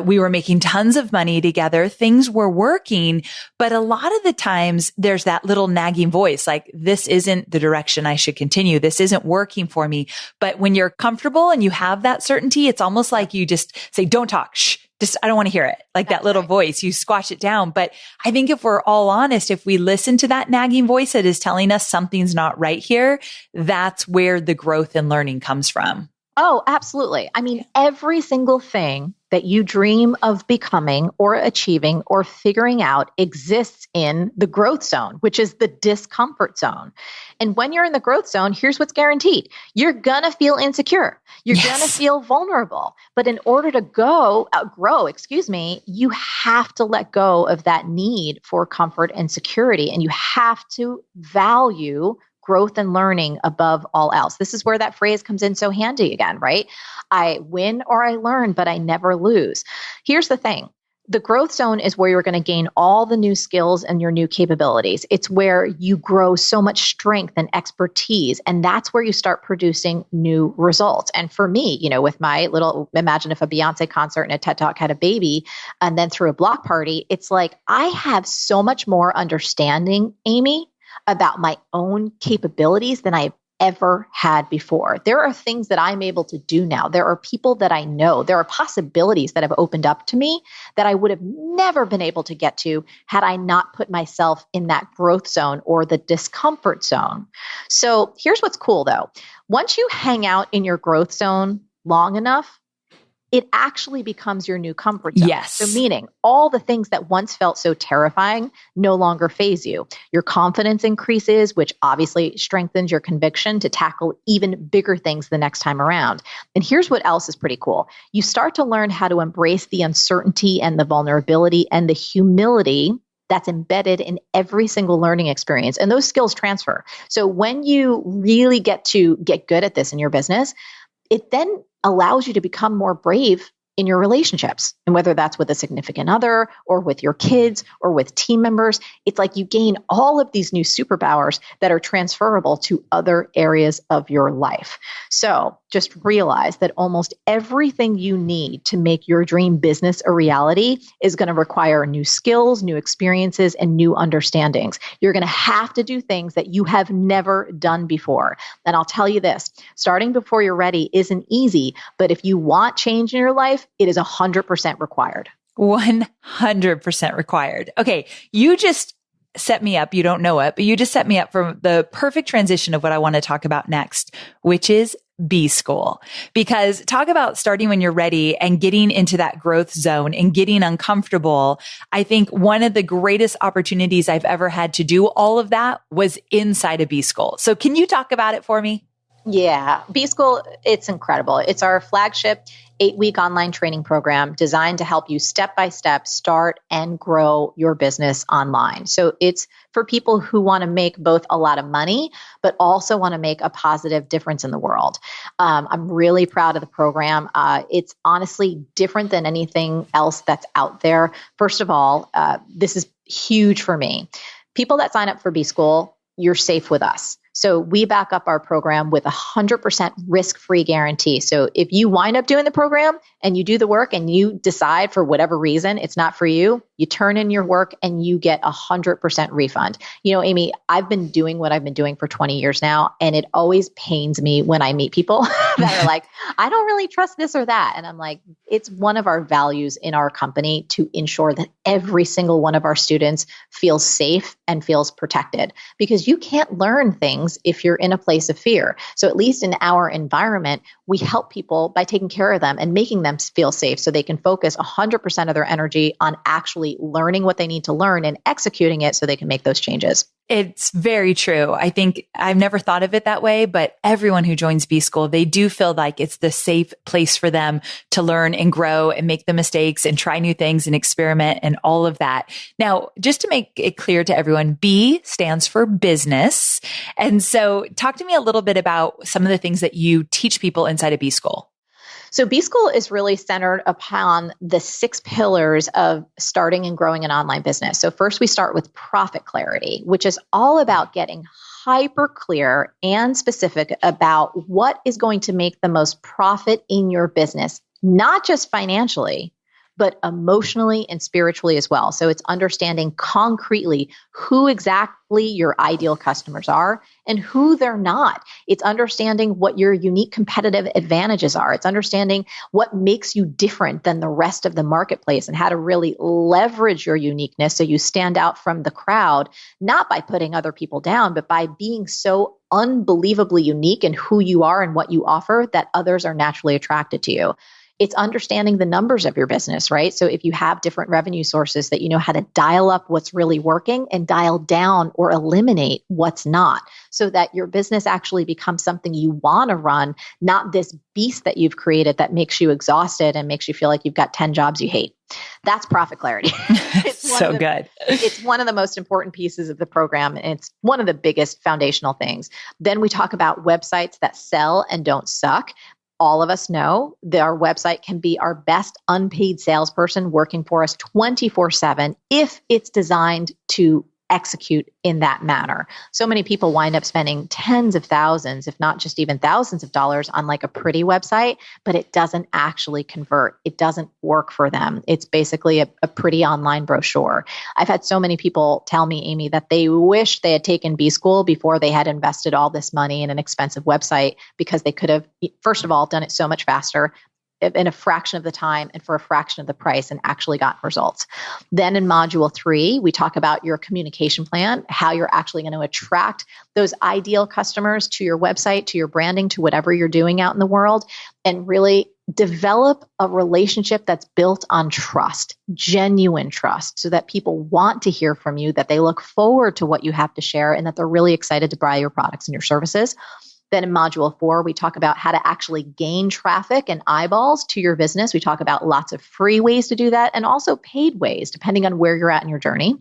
We were making tons of money together. Things were working, but a lot of the times there's that little nagging voice, like, this isn't the direction I should continue. This isn't working for me. But when you're comfortable and you have that certainty, it's almost like you just say, don't talk. Shh. I don't want to hear it. Like that little voice, you squash it down. But I think if we're all honest, if we listen to that nagging voice that is telling us something's not right here, that's where the growth and learning comes from.
Oh, absolutely. Every single thing that you dream of becoming or achieving or figuring out exists in the growth zone, which is the discomfort zone. And when you're in the growth zone, here's what's guaranteed. You're going to feel insecure. You're going to feel vulnerable. But in order to grow, you have to let go of that need for comfort and security. And you have to value growth and learning above all else. This is where that phrase comes in so handy again, right? I win or I learn, but I never lose. Here's the thing. The growth zone is where you're going to gain all the new skills and your new capabilities. It's where you grow so much strength and expertise. And that's where you start producing new results. And for me, with my little, imagine if a Beyonce concert and a TED Talk had a baby and then through a block party, it's like I have so much more understanding, Amy, about my own capabilities than I've ever had before. There are things that I'm able to do now. There are people that I know. There are possibilities that have opened up to me that I would have never been able to get to had I not put myself in that growth zone or the discomfort zone. So here's what's cool though. Once you hang out in your growth zone long enough, it actually becomes your new comfort zone.
Yes.
So meaning all the things that once felt so terrifying no longer faze you. Your confidence increases, which obviously strengthens your conviction to tackle even bigger things the next time around. And here's what else is pretty cool. You start to learn how to embrace the uncertainty and the vulnerability and the humility that's embedded in every single learning experience. And those skills transfer. So when you really get to get good at this in your business, it then allows you to become more brave in your relationships. And whether that's with a significant other or with your kids or with team members, it's like you gain all of these new superpowers that are transferable to other areas of your life. So just realize that almost everything you need to make your dream business a reality is going to require new skills, new experiences, and new understandings. You're going to have to do things that you have never done before. And I'll tell you this, starting before you're ready isn't easy, but if you want change in your life, it is 100% required.
100% required. Okay. You just set me up. You don't know it, but you just set me up for the perfect transition of what I want to talk about next, which is B School. Because talk about starting when you're ready and getting into that growth zone and getting uncomfortable. I think one of the greatest opportunities I've ever had to do all of that was inside of B School. So can you talk about it for me?
Yeah, B School, it's incredible. It's our flagship 8-week online training program designed to help you step by step start and grow your business online. So it's for people who want to make both a lot of money, but also want to make a positive difference in the world. I'm really proud of the program. It's honestly different than anything else that's out there. First of all, this is huge for me. People that sign up for B School, you're safe with us. So we back up our program with 100% risk-free guarantee. So if you wind up doing the program and you do the work and you decide for whatever reason it's not for you, you turn in your work and you get 100% refund. You know, Amy, I've been doing what I've been doing for 20 years now, and it always pains me when I meet people that are like, I don't really trust this or that. And I'm like, it's one of our values in our company to ensure that every single one of our students feels safe and feels protected, because you can't learn things if you're in a place of fear. So at least in our environment, we help people by taking care of them and making them feel safe so they can focus 100% of their energy on actually learning what they need to learn and executing it so they can make those changes.
It's very true. I think I've never thought of it that way, but everyone who joins B School, they do feel like it's the safe place for them to learn and grow and make the mistakes and try new things and experiment and all of that. Now, just to make it clear to everyone, B stands for business. And so talk to me a little bit about some of the things that you teach people inside of B School.
So B School is really centered upon the 6 pillars of starting and growing an online business. So first we start with profit clarity, which is all about getting hyper clear and specific about what is going to make the most profit in your business, not just financially, but emotionally and spiritually as well. So it's understanding concretely who exactly your ideal customers are and who they're not. It's understanding what your unique competitive advantages are. It's understanding what makes you different than the rest of the marketplace and how to really leverage your uniqueness so you stand out from the crowd, not by putting other people down, but by being so unbelievably unique in who you are and what you offer that others are naturally attracted to you. It's understanding the numbers of your business, right? So if you have different revenue sources, that you know how to dial up what's really working and dial down or eliminate what's not, so that your business actually becomes something you want to run, not this beast that you've created that makes you exhausted and makes you feel like you've got 10 jobs you hate. That's profit clarity.
It's so good.
It's one of the most important pieces of the program. And it's one of the biggest foundational things. Then we talk about websites that sell and don't suck. All of us know that our website can be our best unpaid salesperson working for us 24/7 if it's designed to execute in that manner. So many people wind up spending tens of thousands, if not just even thousands of dollars on like a pretty website, but it doesn't actually convert. It doesn't work for them. It's basically a pretty online brochure. I've had so many people tell me, Amy, that they wish they had taken B School before they had invested all this money in an expensive website, because they could have, first of all, done it so much faster in a fraction of the time and for a fraction of the price, and actually got results. Then in module 3, we talk about your communication plan, how you're actually going to attract those ideal customers to your website, to your branding, to whatever you're doing out in the world, and really develop a relationship that's built on trust, genuine trust, so that people want to hear from you, that they look forward to what you have to share, and that they're really excited to buy your products and your services. Then in module 4, we talk about how to actually gain traffic and eyeballs to your business. We talk about lots of free ways to do that, and also paid ways, depending on where you're at in your journey.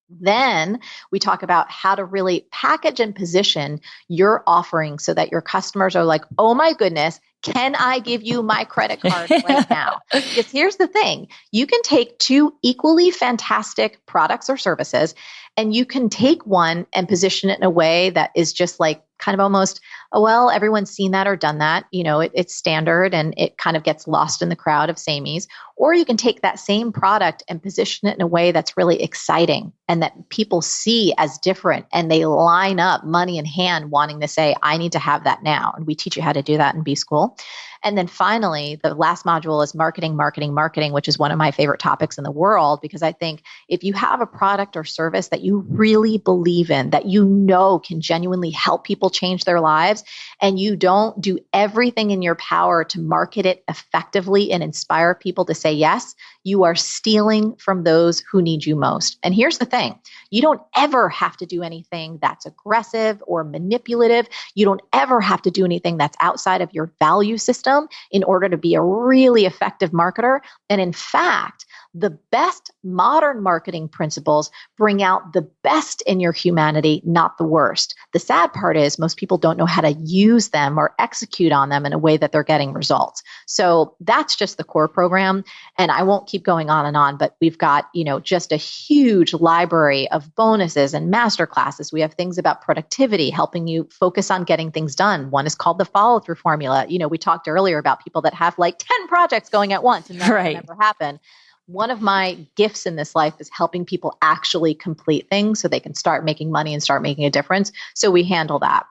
Then we talk about how to really package and position your offering so that your customers are like, oh my goodness, can I give you my credit card right now? Because here's the thing. You can take 2 equally fantastic products or services, and you can take one and position it in a way that is just like kind of almost, oh, well, everyone's seen that or done that. You know, it's standard and it kind of gets lost in the crowd of samies. Or you can take that same product and position it in a way that's really exciting and that people see as different, and they line up money in hand wanting to say, I need to have that now. And we teach you how to do that in B School. And then finally, the last module is marketing, marketing, marketing, which is one of my favorite topics in the world, because I think if you have a product or service that you really believe in, that you know can genuinely help people change their lives, and you don't do everything in your power to market it effectively and inspire people to say yes, you are stealing from those who need you most. And here's the thing. You don't ever have to do anything that's aggressive or manipulative. You don't ever have to do anything that's outside of your value system in order to be a really effective marketer. And in fact, the best modern marketing principles bring out the best in your humanity, not the worst. The sad part is most people don't know how to use them or execute on them in a way that they're getting results. So that's just the core program. And I won't keep going on, but we've got, just a huge library of bonuses and masterclasses. We have things about productivity, helping you focus on getting things done. One is called the follow-through formula. We talked earlier about people that have like 10 projects going at once, and that will never happen. One of my gifts in this life is helping people actually complete things so they can start making money and start making a difference. So we handle that.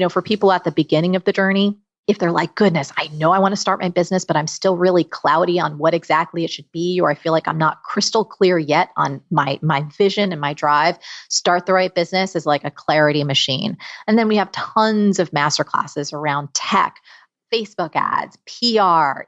For people at the beginning of the journey, if they're like, goodness, I know I want to start my business, but I'm still really cloudy on what exactly it should be, or I feel like I'm not crystal clear yet on my vision and my drive, Start the Right Business is like a clarity machine. And then we have tons of masterclasses around tech, Facebook ads, PR,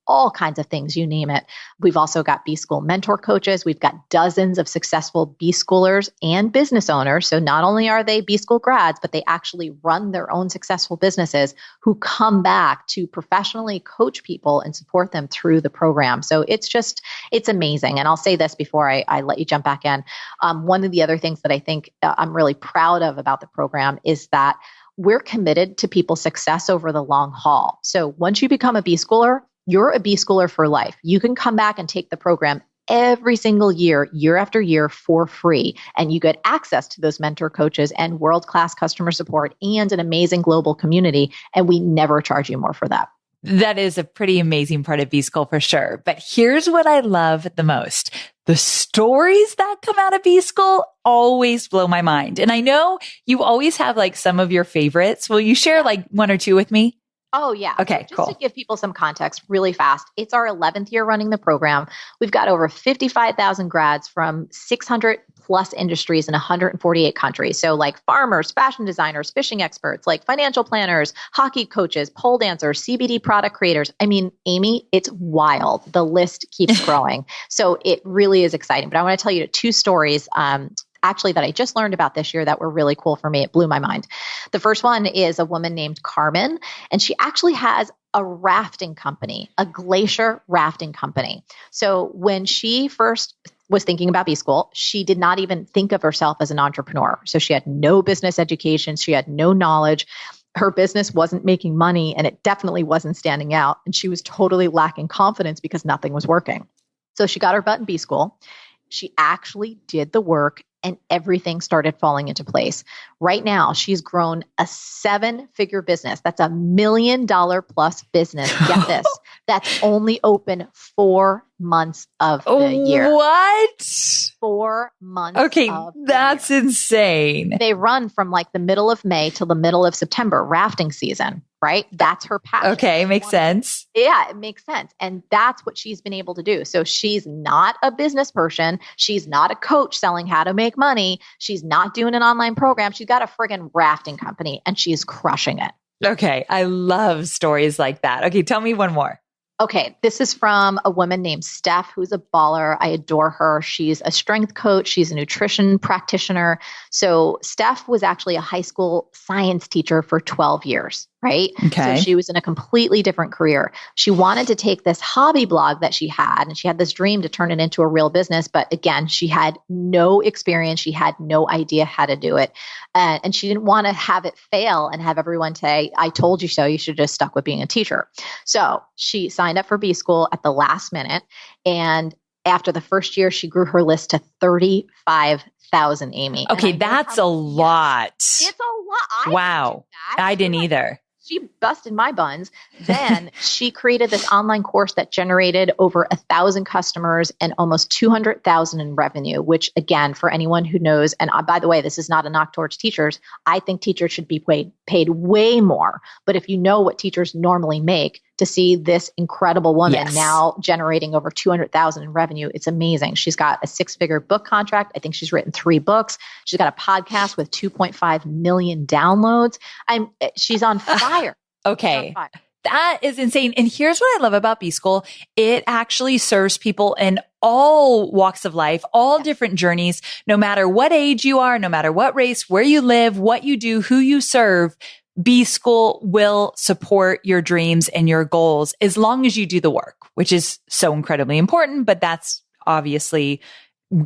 all kinds of things, you name it. We've also got B School mentor coaches. We've got dozens of successful B Schoolers and business owners. So not only are they B School grads, but they actually run their own successful businesses who come back to professionally coach people and support them through the program. So it's amazing. And I'll say this before I let you jump back in. One of the other things that I think I'm really proud of about the program is that we're committed to people's success over the long haul. So once you become a B Schooler, you're a B Schooler for life. You can come back and take the program every single year, year after year, for free. And you get access to those mentor coaches and world-class customer support and an amazing global community. And we never charge you more for that.
That is a pretty amazing part of B School for sure. But here's what I love the most. The stories that come out of B School always blow my mind. And I know you always have like some of your favorites. Will you share like one or two with me?
Oh, yeah.
Okay,
so
cool.
Just to give people some context really fast, it's our 11th year running the program. We've got over 55,000 grads from 600 plus industries in 148 countries. So like farmers, fashion designers, fishing experts, like financial planners, hockey coaches, pole dancers, CBD product creators. I mean, Amy, it's wild. The list keeps growing. So it really is exciting. But I want to tell you 2 stories actually that I just learned about this year that were really cool for me. It blew my mind. The first one is a woman named Carmen, and she actually has a rafting company, a glacier rafting company. So when she first was thinking about B School, she did not even think of herself as an entrepreneur. So she had no business education. She had no knowledge. Her business wasn't making money, and it definitely wasn't standing out. And she was totally lacking confidence because nothing was working. So she got her butt in B School. She actually did the work and everything started falling into place. Right now, she's grown a 7-figure business. That's $1 million plus business. Get this. That's only open 4 months of the year.
What?
4 months.
Okay,
of
that's
the year.
insane.
They run from like the middle of May till the middle of September, rafting season, right? That's her passion.
Okay, makes sense.
Yeah, it makes sense. And that's what she's been able to do. So she's not a business person. She's not a coach selling how to make money. She's not doing an online program. She's got a friggin' rafting company and she's crushing it.
Okay, I love stories like that. Okay, tell me one more.
Okay, this is from a woman named Steph, who's a baller. I adore her. She's a strength coach. She's a nutrition practitioner. So Steph was actually a high school science teacher for 12 years, right?
Okay.
So she was in a completely different career. She wanted to take this hobby blog that she had, and she had this dream to turn it into a real business. But again, she had no experience. She had no idea how to do it. And she didn't want to have it fail and have everyone say, I told you so. You should have just stuck with being a teacher. So she signed up for B School at the last minute. And after the first year, she grew her list to 35,000, Amy.
Okay, that's a lot.
It's a lot.
Wow. I didn't either.
She busted my buns. Then she created this online course that generated over 1,000 customers and almost 200,000 in revenue, which again, for anyone who knows, and by the way, this is not a knock towards teachers. I think teachers should be paid way more. But if you know what teachers normally make, to see this incredible woman now generating over 200,000 in revenue, it's amazing. She's got a 6-figure book contract. I think she's written 3 books. She's got a podcast with 2.5 million downloads. She's on fire.
Okay. That is insane. And here's what I love about B School. It actually serves people in all walks of life, all different journeys, no matter what age you are, no matter what race, where you live, what you do, who you serve. B School will support your dreams and your goals as long as you do the work, which is so incredibly important, but that's obviously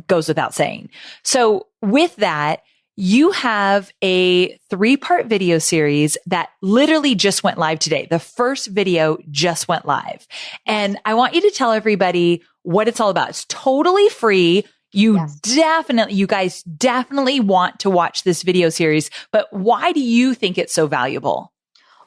goes without saying. So with that, you have a 3-part video series that literally just went live today. The first video just went live. And I want you to tell everybody what it's all about. It's totally free. You guys definitely want to watch this video series, but why do you think it's so valuable?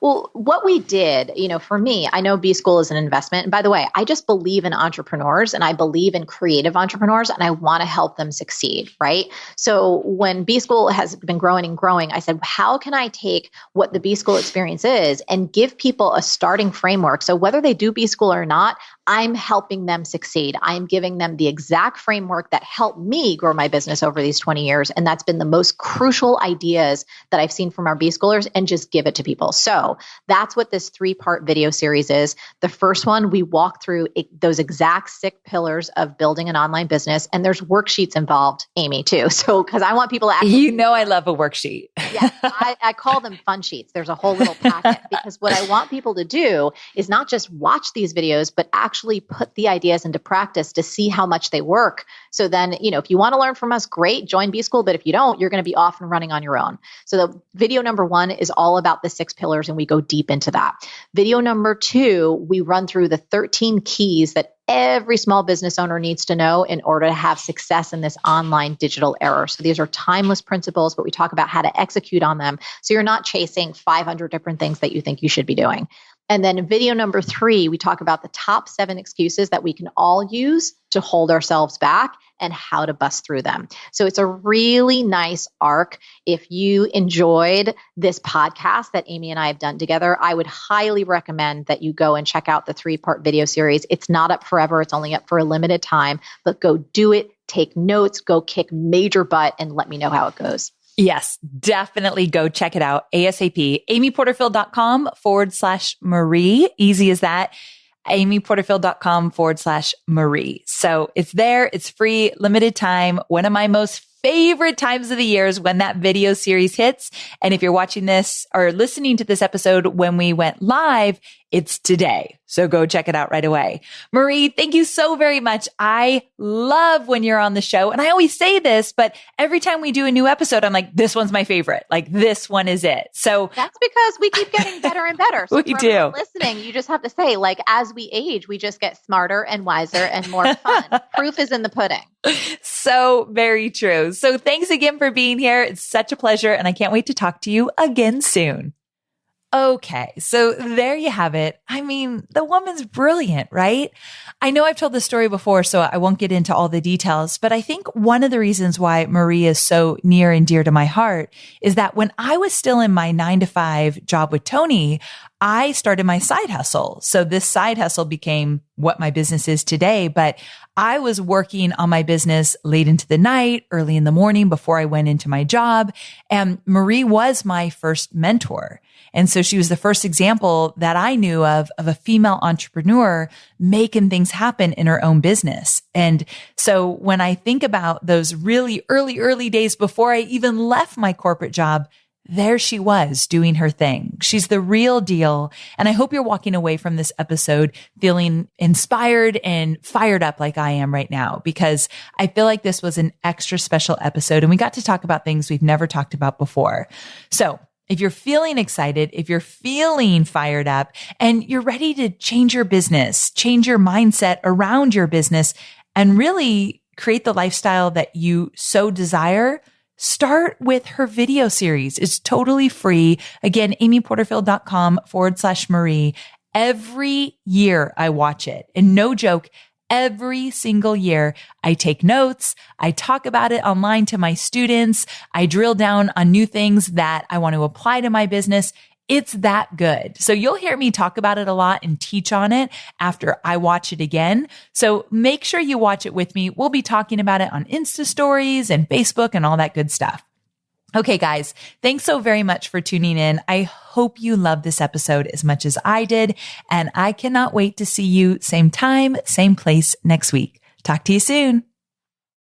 Well, what we did, for me, I know B School is an investment. And by the way, I just believe in entrepreneurs and I believe in creative entrepreneurs and I want to help them succeed, right? So when B School has been growing and growing, I said, how can I take what the B School experience is and give people a starting framework? So whether they do B School or not, I'm helping them succeed. I'm giving them the exact framework that helped me grow my business over these 20 years. And that's been the most crucial ideas that I've seen from our B Schoolers, and just give it to people. So that's what this 3-part video series is. The first one, we walk through those exact 6 pillars of building an online business. And there's worksheets involved, Amy, too. So, because I want people to actually—
I love a worksheet.
Yeah, I call them fun sheets. There's a whole little packet, because what I want people to do is not just watch these videos, but actually put the ideas into practice to see how much they work. So then, if you want to learn from us, great, join B School. But if you don't, you're going to be off and running on your own. So the video number 1 is all about the 6 pillars, and we go deep into that. Video number 2, we run through the 13 keys that every small business owner needs to know in order to have success in this online digital era. So these are timeless principles, but we talk about how to execute on them. So you're not chasing 500 different things that you think you should be doing. And then in video number 3, we talk about the top 7 excuses that we can all use to hold ourselves back and how to bust through them. So it's a really nice arc. If you enjoyed this podcast that Amy and I have done together, I would highly recommend that you go and check out the 3-part video series. It's not up forever. It's only up for a limited time, but go do it. Take notes, go kick major butt, and let me know how it goes.
Yes, definitely go check it out ASAP. amyporterfield.com/Marie. Easy as that. amyporterfield.com/Marie. So it's there. It's free, limited time. One of my most favorite times of the year is when that video series hits. And if you're watching this or listening to this episode when we went live, It's today. So go check it out right away. Marie, thank you so very much. I love when you're on the show. And I always say this, but every time we do a new episode, I'm like, this one's my favorite. Like this one is it. So
that's because we keep getting better and better. So
we do.
Listening, you just have to say, like, as we age, we just get smarter and wiser and more fun. Proof is in the pudding.
So very true. So thanks again for being here. It's such a pleasure. And I can't wait to talk to you again soon. Okay, so there you have it. I mean, the woman's brilliant, right? I know I've told this story before, so I won't get into all the details, but I think one of the reasons why Marie is so near and dear to my heart is that when I was still in my 9-to-5 job with Tony, I started my side hustle. So this side hustle became what my business is today, but I was working on my business late into the night, early in the morning before I went into my job. And Marie was my first mentor. And so she was the first example that I knew of a female entrepreneur making things happen in her own business. And so when I think about those really early days before I even left my corporate job, there she was doing her thing. She's the real deal. And I hope you're walking away from this episode feeling inspired and fired up like I am right now, because I feel like this was an extra special episode and we got to talk about things we've never talked about before. So if you're feeling excited, if you're feeling fired up and you're ready to change your business, change your mindset around your business and really create the lifestyle that you so desire, start with her video series. It's totally free. Again, amyporterfield.com/Marie. Every year I watch it, and no joke, every single year I take notes. I talk about it online to my students. I drill down on new things that I want to apply to my business. It's that good. So you'll hear me talk about it a lot and teach on it after I watch it again. So make sure you watch it with me. We'll be talking about it on Insta stories and Facebook and all that good stuff. Okay, guys, thanks so very much for tuning in. I hope you loved this episode as much as I did, and I cannot wait to see you same time, same place next week. Talk to you soon.